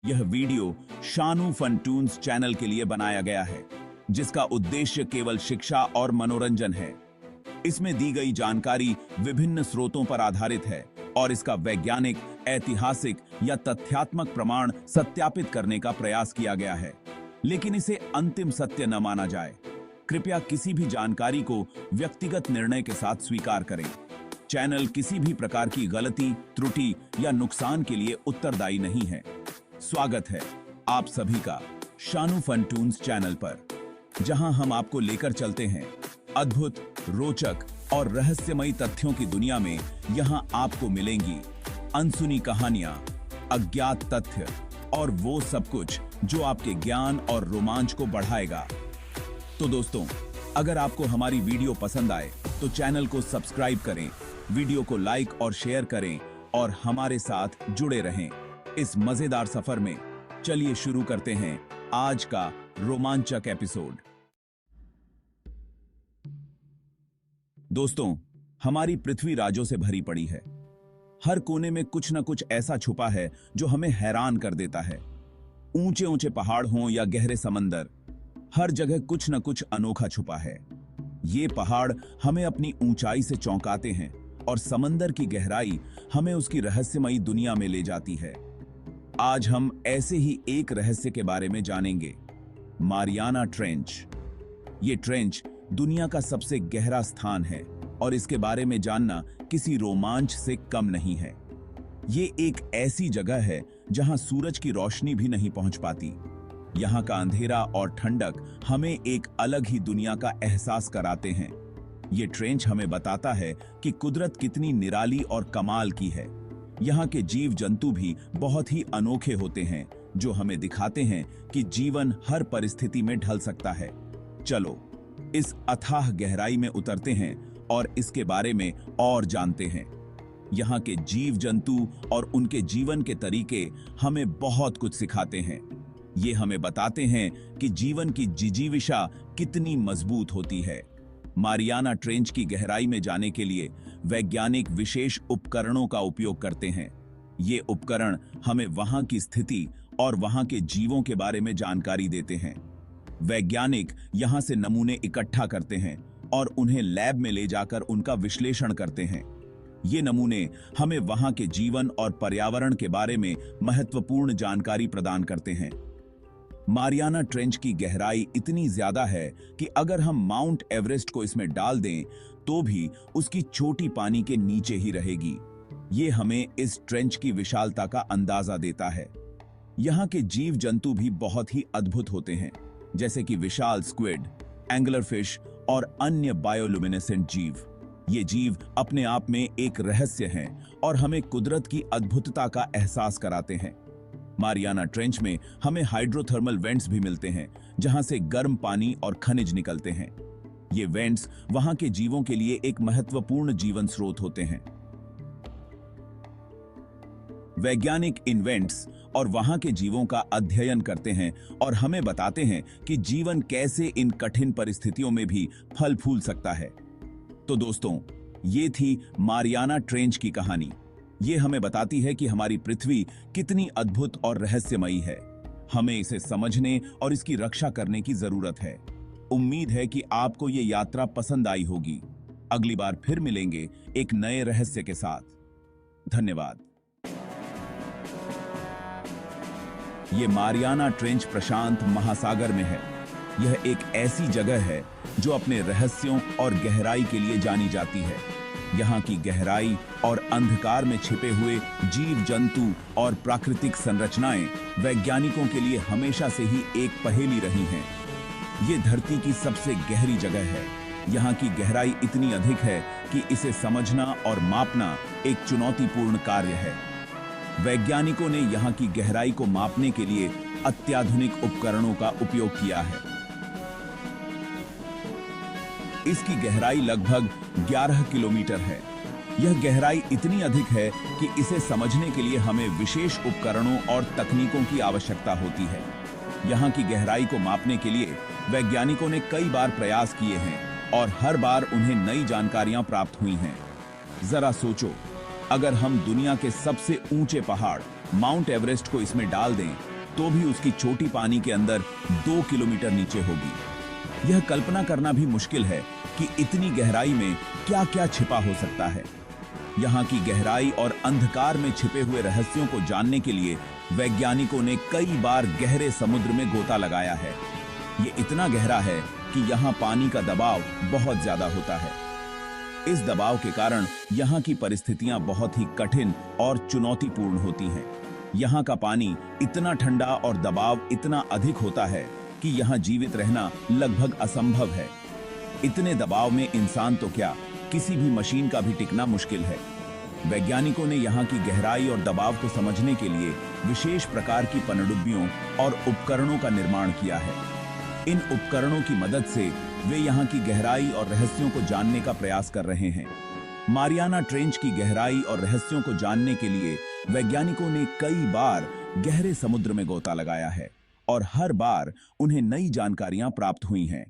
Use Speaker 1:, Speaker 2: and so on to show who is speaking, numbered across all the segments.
Speaker 1: यह video Shanu फनटून्स channel के लिए बनाया गया है, जिसका उद्देश्य केवल शिक्षा और मनोरंजन है। इसमें दी गई जानकारी विभिन्न स्रोतों पर आधारित है और इसका वैज्ञानिक, ऐतिहासिक या तथ्यात्मक प्रमाण सत्यापित करने का प्रयास किया गया है, लेकिन इसे अंतिम सत्य न माना जाए। कृपया किसी भी जानकारी को व्यक्तिगत निर्णय के साथ स्वीकार करें। चैनल किसी भी प्रकार की गलती, त्रुटि या नुकसान के लिए उत्तरदायी नहीं है। स्वागत है आप सभी का शानू फनटून्स चैनल पर, जहां हम आपको लेकर चलते हैं अद्भुत, रोचक और रहस्यमयी तथ्यों की दुनिया में। यहां आपको मिलेंगी अनसुनी कहानियां, अज्ञात तथ्य और वो सब कुछ जो आपके ज्ञान और रोमांच को बढ़ाएगा। तो दोस्तों, अगर आपको हमारी वीडियो पसंद आए तो चैनल को सब्सक्राइब करें, वीडियो को लाइक और शेयर करें और हमारे साथ जुड़े रहें इस मजेदार सफर में। चलिए शुरू करते हैं आज का रोमांचक एपिसोड। दोस्तों, हमारी पृथ्वी राजों से भरी पड़ी है। हर कोने में कुछ न कुछ ऐसा छुपा है जो हमें हैरान कर देता है। ऊंचे ऊंचे पहाड़ हों या गहरे समंदर, हर जगह कुछ न कुछ अनोखा छुपा है। ये पहाड़ हमें अपनी ऊंचाई से चौंकाते हैं और समंदर की गहराई हमें उसकी रहस्यमयी दुनिया में ले जाती है। आज हम ऐसे ही एक रहस्य के बारे में जानेंगे, मारियाना ट्रेंच। ये ट्रेंच दुनिया का सबसे गहरा स्थान है और इसके बारे में जानना किसी रोमांच से कम नहीं है। ये एक ऐसी जगह है जहां सूरज की रोशनी भी नहीं पहुंच पाती। यहाँ का अंधेरा और ठंडक हमें एक अलग ही दुनिया का एहसास कराते हैं। ये ट्रेंच हमें बताता है कि कुदरत कितनी निराली और कमाल की है। यहाँ के जीव जंतु भी बहुत ही अनोखे होते हैं, जो हमें दिखाते हैं कि जीवन हर परिस्थिति में ढल सकता है। चलो इस अथाह गहराई में उतरते हैं और इसके बारे में और जानते हैं। यहाँ के जीव जंतु और उनके जीवन के तरीके हमें बहुत कुछ सिखाते हैं। ये हमें बताते हैं कि जीवन की जिजीविषा कितनी मजबूत होती है। मारियाना ट्रेंच की गहराई में जाने के लिए वैज्ञानिक विशेष उपकरणों का उपयोग करते हैं। ये उपकरण हमें वहां की स्थिति और वहां के जीवों के बारे में जानकारी देते हैं। वैज्ञानिक यहां से नमूने इकट्ठा करते हैं और उन्हें लैब में ले जाकर उनका विश्लेषण करते हैं। ये नमूने हमें वहां के जीवन और पर्यावरण के बारे में महत्वपूर्ण जानकारी प्रदान करते हैं। मारियाना ट्रेंच की गहराई इतनी ज्यादा है कि अगर हम माउंट एवरेस्ट को इसमें डाल दें तो भी उसकी चोटी पानी के नीचे ही रहेगी। ये हमें इस ट्रेंच की विशालता का अंदाजा देता है। यहाँ के जीव जंतु भी बहुत ही अद्भुत होते हैं, जैसे कि विशाल स्क्विड, एंगलर फिश और अन्य बायोलुमिनेसेंट जीव। ये जीव अपने आप में एक रहस्य हैं और हमें कुदरत की अद्भुतता का एहसास कराते हैं। मारियाना ट्रेंच में हमें हाइड्रोथर्मल वेंट्स भी मिलते हैं, जहां से गर्म पानी और खनिज निकलते हैं। ये वेंट्स वहां के जीवों के लिए एक महत्वपूर्ण जीवन स्रोत होते हैं। वैज्ञानिक इन वेंट्स और वहां के जीवों का अध्ययन करते हैं और हमें बताते हैं कि जीवन कैसे इन कठिन परिस्थितियों में भी फल फूल सकता है। तो दोस्तों, ये थी मारियाना ट्रेंच की कहानी। ये हमें बताती है कि हमारी पृथ्वी कितनी अद्भुत और रहस्यमयी है। हमें इसे समझने और इसकी रक्षा करने की जरूरत है। उम्मीद है कि आपको ये यात्रा पसंद आई होगी। अगली बार फिर मिलेंगे एक नए रहस्य के साथ। धन्यवाद। ये मारियाना ट्रेंच प्रशांत महासागर में है। यह एक ऐसी जगह है जो अपने रहस्यों और गहराई के लिए जानी जाती है। यहाँ की गहराई और अंधकार में छिपे हुए जीव जंतु और प्राकृतिक संरचनाएं वैज्ञानिकों के लिए हमेशा से ही एक पहेली रही हैं। ये धरती की सबसे गहरी जगह है। यहाँ की गहराई इतनी अधिक है कि इसे समझना और मापना एक चुनौतीपूर्ण कार्य है। वैज्ञानिकों ने यहाँ की गहराई को मापने के लिए अत्याधुनिक उपकरणों का उपयोग किया है। इसकी गहराई लगभग 11 किलोमीटर है। यह गहराई इतनी अधिक है कि इसे समझने के लिए हमें विशेष उपकरणों और तकनीकों की आवश्यकता होती है। यहाँ की गहराई को मापने के लिए वैज्ञानिकों ने कई बार प्रयास किए हैं और हर बार उन्हें नई जानकारियां प्राप्त हुई हैं। जरा सोचो, अगर हम दुनिया के सबसे ऊंचे पहाड़ माउंट एवरेस्ट को इसमें डाल दें तो भी उसकी चोटी पानी के अंदर 2 किलोमीटर नीचे होगी। यह कल्पना करना भी मुश्किल है कि इतनी गहराई में क्या क्या छिपा हो सकता है। यहाँ की गहराई और अंधकार में छिपे हुए रहस्यों को जानने के लिए वैज्ञानिकों ने कई बार गहरे समुद्र में गोता लगाया है। ये इतना गहरा है कि यहाँ पानी का दबाव बहुत ज्यादा होता है। इस दबाव के कारण यहाँ की परिस्थितियां बहुत ही कठिन और चुनौतीपूर्ण होती हैं। यहाँ का पानी इतना ठंडा और दबाव इतना अधिक होता है कि यहाँ जीवित रहना लगभग असंभव है। इतने दबाव में इंसान तो क्या, किसी भी मशीन का भी टिकना मुश्किल है। वैज्ञानिकों ने यहाँ की गहराई और दबाव को समझने के लिए विशेष प्रकार की पनडुब्बियों और उपकरणों का निर्माण किया है। इन उपकरणों की मदद से वे यहाँ की गहराई और रहस्यों को जानने का प्रयास कर रहे हैं। मारियाना ट्रेंच की गहराई और रहस्यों को जानने के लिए वैज्ञानिकों ने कई बार गहरे समुद्र में गोता लगाया है और हर बार उन्हें नई जानकारियां प्राप्त हुई हैं।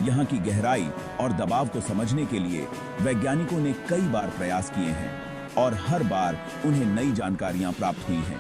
Speaker 1: यहाँ की गहराई और दबाव को समझने के लिए वैज्ञानिकों ने कई बार प्रयास किए हैं और हर बार उन्हें नई जानकारियां प्राप्त हुई हैं।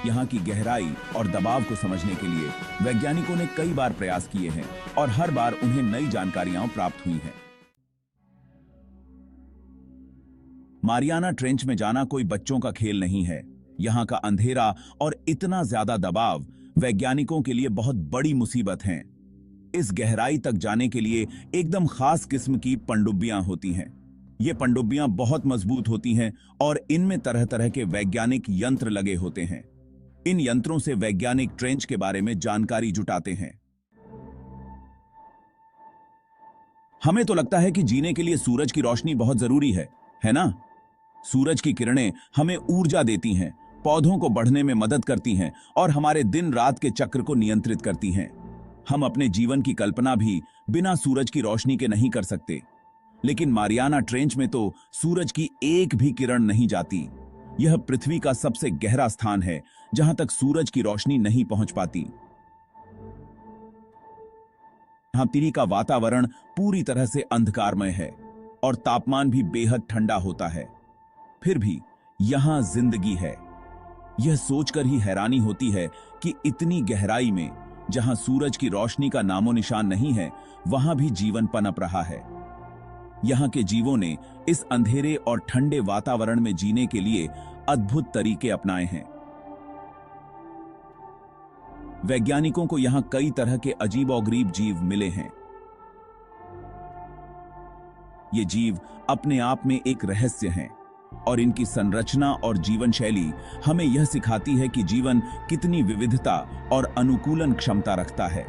Speaker 1: यहाँ की गहराई और दबाव को समझने के लिए वैज्ञानिकों ने कई बार प्रयास किए हैं और हर बार उन्हें नई जानकारियां प्राप्त हुई हैं। मारियाना ट्रेंच में जाना कोई बच्चों का खेल नहीं है। यहाँ का अंधेरा और इतना ज्यादा दबाव वैज्ञानिकों के लिए बहुत बड़ी मुसीबत है। इस गहराई तक जाने के लिए एकदम खास किस्म की पनडुब्बियां होती हैं। ये पनडुब्बियां बहुत मजबूत होती हैं और इनमें तरह तरह के वैज्ञानिक यंत्र लगे होते हैं। इन यंत्रों से वैज्ञानिक ट्रेंच के बारे में जानकारी जुटाते हैं। हमें तो लगता है कि जीने के लिए सूरज की रोशनी बहुत जरूरी है ना? सूरज की किरणें हमें ऊर्जा देती हैं, पौधों को बढ़ने में मदद करती हैं और हमारे दिन रात के चक्र को नियंत्रित करती हैं। हम अपने जीवन की कल्पना भी बिना सूरज की रोशनी के नहीं कर सकते, लेकिन मारियाना ट्रेंच में तो सूरज की एक भी किरण नहीं जाती। यह पृथ्वी का सबसे गहरा स्थान है जहां तक सूरज की रोशनी नहीं पहुंच पाती। यहां तिरी का वातावरण पूरी तरह से अंधकारमय है और तापमान भी बेहद ठंडा होता है। फिर भी यहां जिंदगी है। यह सोचकर ही हैरानी होती है कि इतनी गहराई में, जहां सूरज की रोशनी का नामो निशान नहीं है, वहां भी जीवन पनप रहा है। यहाँ के जीवों ने इस अंधेरे और ठंडे वातावरण में जीने के लिए अद्भुत तरीके अपनाए हैं। वैज्ञानिकों को यहाँ कई तरह के अजीबोगरीब जीव मिले हैं। ये जीव अपने आप में एक रहस्य हैं और इनकी संरचना और जीवन शैली हमें यह सिखाती है कि जीवन कितनी विविधता और अनुकूलन क्षमता रखता है।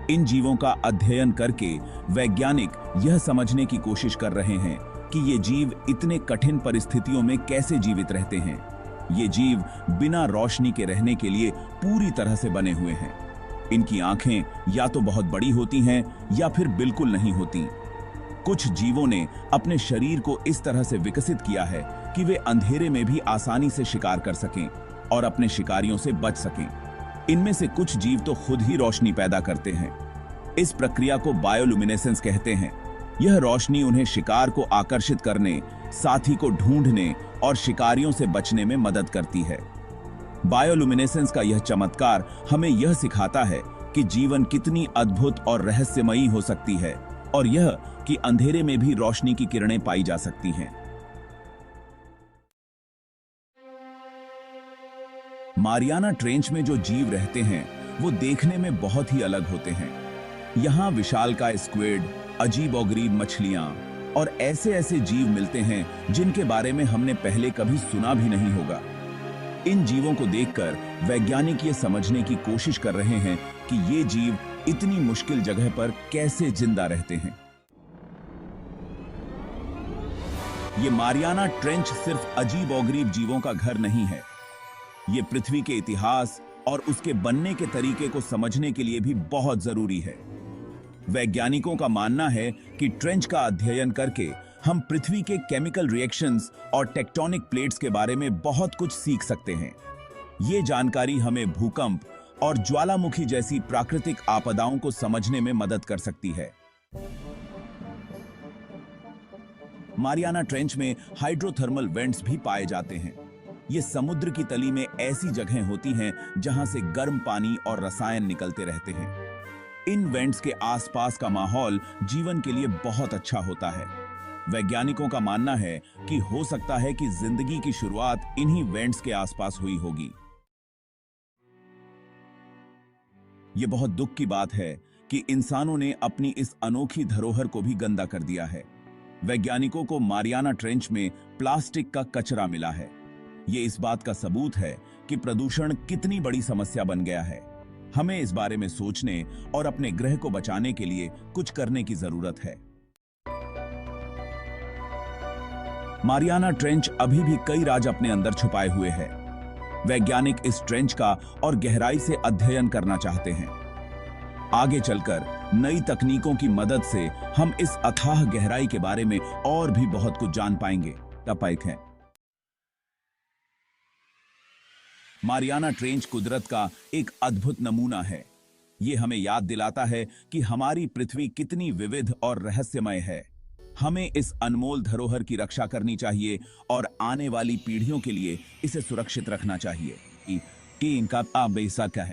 Speaker 1: इन जीवों का अध्ययन करके वैज्ञानिक यह समझने की कोशिश कर रहे हैं कि ये जीव इतने कठिन परिस्थितियों में कैसे जीवित रहते हैं। ये जीव बिना रोशनी के रहने के लिए पूरी तरह से बने हुए हैं। इनकी आंखें या तो बहुत बड़ी होती हैं या फिर बिल्कुल नहीं होती। कुछ जीवों ने अपने शरीर को इस तरह से विकसित किया है कि वे अंधेरे में भी आसानी से शिकार कर सकें और अपने शिकारियों से बच सकें। इनमें से कुछ जीव तो खुद ही रोशनी पैदा करते हैं। इस प्रक्रिया को बायोलुमिनेसेंस कहते हैं। यह रोशनी उन्हें शिकार को आकर्षित करने, साथी को ढूंढने और शिकारियों से बचने में मदद करती है। बायोलुमिनेसेंस का यह चमत्कार हमें यह सिखाता है कि जीवन कितनी अद्भुत और रहस्यमयी हो सकती है और यह कि अंधेरे में भी रोशनी की किरणें पाई जा सकती हैं। मारियाना ट्रेंच में जो जीव रहते हैं वो देखने में बहुत ही अलग होते हैं। यहाँ विशालकाय स्क्विड, अजीबोगरीब मछलियां और ऐसे ऐसे जीव मिलते हैं जिनके बारे में हमने पहले कभी सुना भी नहीं होगा। इन जीवों को देखकर वैज्ञानिक ये समझने की कोशिश कर रहे हैं कि ये जीव इतनी मुश्किल जगह पर कैसे जिंदा रहते हैं। ये मारियाना ट्रेंच सिर्फ अजीबोगरीब जीवों का घर नहीं है। ये पृथ्वी के इतिहास और उसके बनने के तरीके को समझने के लिए भी बहुत जरूरी है। वैज्ञानिकों का मानना है कि ट्रेंच का अध्ययन करके हम पृथ्वी के केमिकल रिएक्शंस और टेक्टोनिक प्लेट्स के बारे में बहुत कुछ सीख सकते हैं। ये जानकारी हमें भूकंप और ज्वालामुखी जैसी प्राकृतिक आपदाओं को समझने में मदद कर सकती है। मारियाना ट्रेंच में हाइड्रोथर्मल वेंट्स भी पाए जाते हैं। ये समुद्र की तली में ऐसी जगहें होती हैं जहां से गर्म पानी और रसायन निकलते रहते हैं। इन वेंट्स के आसपास का माहौल जीवन के लिए बहुत अच्छा होता है। वैज्ञानिकों का मानना है कि हो सकता है कि जिंदगी की शुरुआत इन्हीं वेंट्स के आसपास हुई होगी। ये बहुत दुख की बात है कि इंसानों ने अपनी इस अनोखी धरोहर को भी गंदा कर दिया है। वैज्ञानिकों को मारियाना ट्रेंच में प्लास्टिक का कचरा मिला है। ये इस बात का सबूत है कि प्रदूषण कितनी बड़ी समस्या बन गया है। हमें इस बारे में सोचने और अपने ग्रह को बचाने के लिए कुछ करने की जरूरत है। मारियाना ट्रेंच अभी भी कई राज अपने अंदर छुपाए हुए है। वैज्ञानिक इस ट्रेंच का और गहराई से अध्ययन करना चाहते हैं। आगे चलकर नई तकनीकों की मदद से हम इस अथाह गहराई के बारे में और भी बहुत कुछ जान पाएंगे। टपाइक है। मारियाना ट्रेंच कुदरत का एक अद्भुत नमूना है। ये हमें याद दिलाता है कि हमारी पृथ्वी कितनी विविध और रहस्यमय है। हमें इस अनमोल धरोहर की रक्षा करनी चाहिए और आने वाली पीढ़ियों के लिए इसे सुरक्षित रखना चाहिए कि इनका बेसा क्या है।